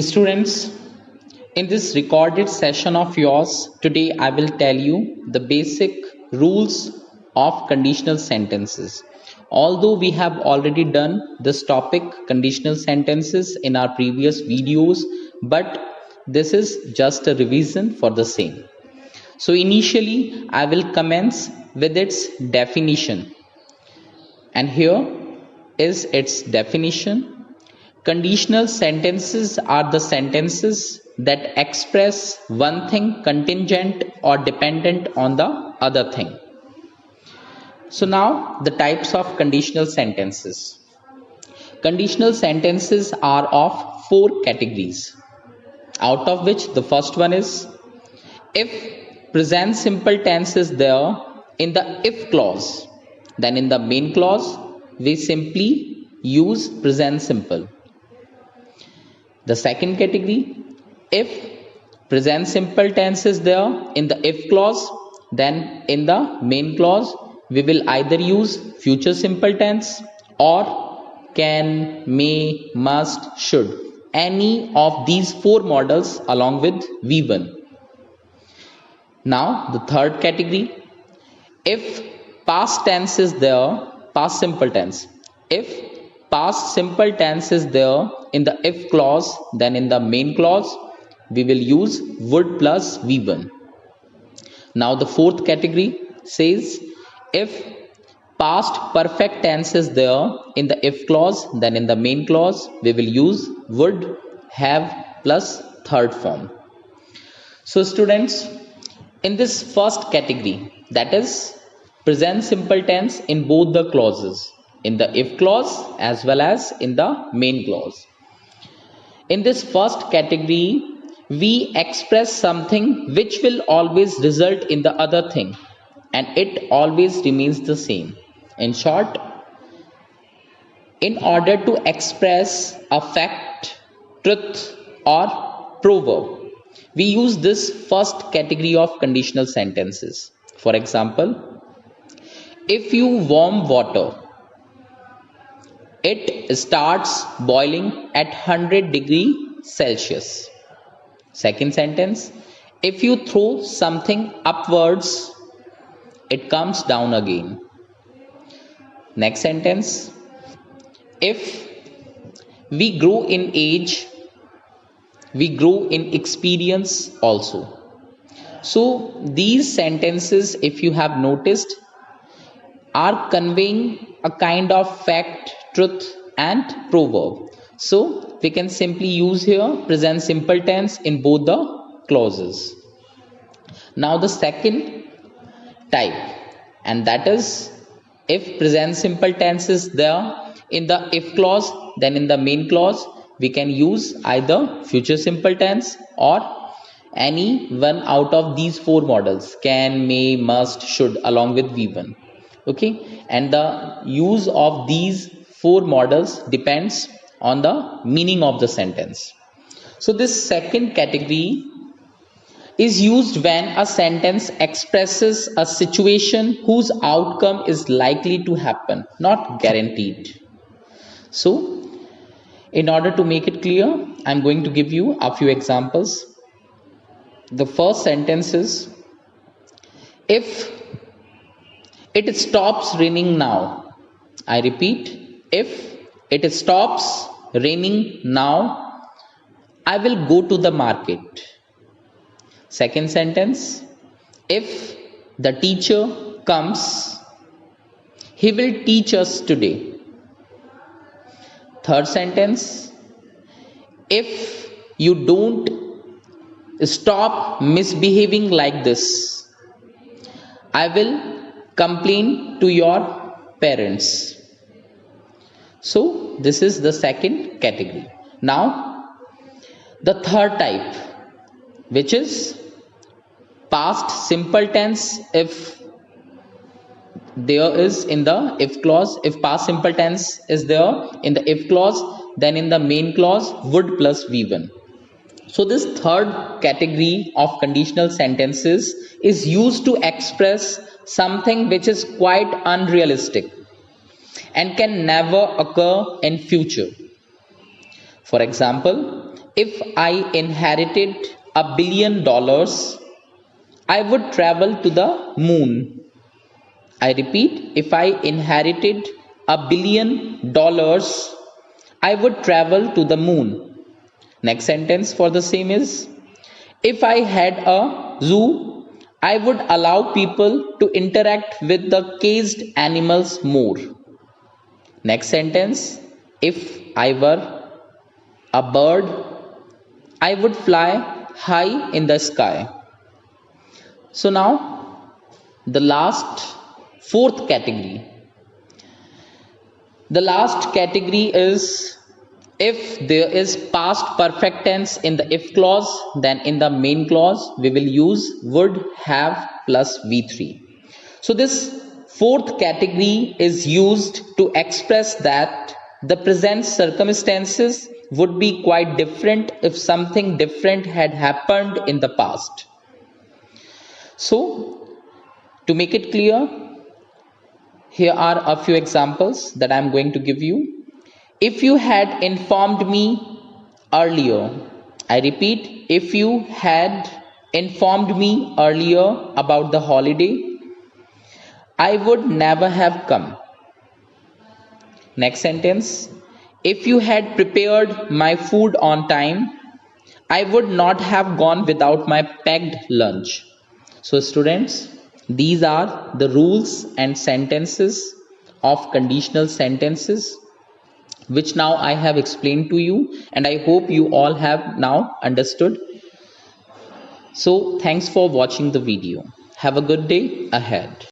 Students, in this recorded session of yours, today I will tell you the basic rules of conditional sentences. Although we have already done this topic, conditional sentences, in our previous videos, but this is just a revision for the same. So initially, I will commence with its definition. And here is its definition. Conditional sentences are the sentences that express one thing contingent or dependent on the other thing. So now the types of conditional sentences. Conditional sentences are of four categories, out of which the first one is if present simple tense is there in the if clause, then in the main clause we simply use present simple. The second category, if present simple tense is there in the if clause, then in the main clause we will either use future simple tense or can, may, must, should, any of these four models along with V1. Now the third category, if past tense is there, past simple tense, if past simple tense is there in the if clause, then in the main clause we will use would plus V1. Now the fourth category says if past perfect tense is there in the if clause, then in the main clause we will use would, have plus third form. So students, in this first category, that is present simple tense in both the clauses, in the if clause as well as in the main clause. In this first category, we express something which will always result in the other thing, and it always remains the same. In short, in order to express a fact, truth, or proverb, we use this first category of conditional sentences. For example, if you warm water, it starts boiling at 100 degrees Celsius. Second sentence, if you throw something upwards, it comes down again. Next sentence, if we grow in age, we grow in experience also. So these sentences, if you have noticed, are conveying a kind of fact, truth and proverb. So we can simply use here present simple tense in both the clauses. Now the second type, and that is if present simple tense is there in the if clause, then in the main clause we can use either future simple tense or any one out of these four models, can, may, must, should, along with V1. Okay, and the use of these four models depends on the meaning of the sentence. So this second category is used when a sentence expresses a situation whose outcome is likely to happen, not guaranteed. So in order to make it clear, I'm going to give you a few examples. The first sentence is, if it stops raining now. I repeat, if it stops raining now, I will go to the market. Second sentence, if the teacher comes, he will teach us today. Third sentence, if you don't stop misbehaving like this, I will complain to your parents. So this is the second category. Now the third type, which is past simple tense. If there is in the if clause, if past simple tense is there in the if clause, then in the main clause would plus V1. So this third category of conditional sentences is used to express something which is quite unrealistic and can never occur in future. For example, if I inherited $1 billion, I would travel to the moon. I repeat, if I inherited $1 billion, I would travel to the moon. Next sentence for the same is, if I had a zoo, I would allow people to interact with the caged animals more. Next sentence, if I were a bird, I would fly high in the sky. So now the last fourth category. The last category is, if there is past perfect tense in the if clause, then in the main clause we will use would have plus V3. So this fourth category is used to express that the present circumstances would be quite different if something different had happened in the past. So to make it clear, here are a few examples that I am going to give you. If you had informed me earlier, I repeat, if you had informed me earlier about the holiday, I would never have come. Next sentence, if you had prepared my food on time, I would not have gone without my packed lunch. So students, these are the rules and sentences of conditional sentences, which now I have explained to you, and I hope you all have now understood. So thanks for watching the video. Have a good day ahead.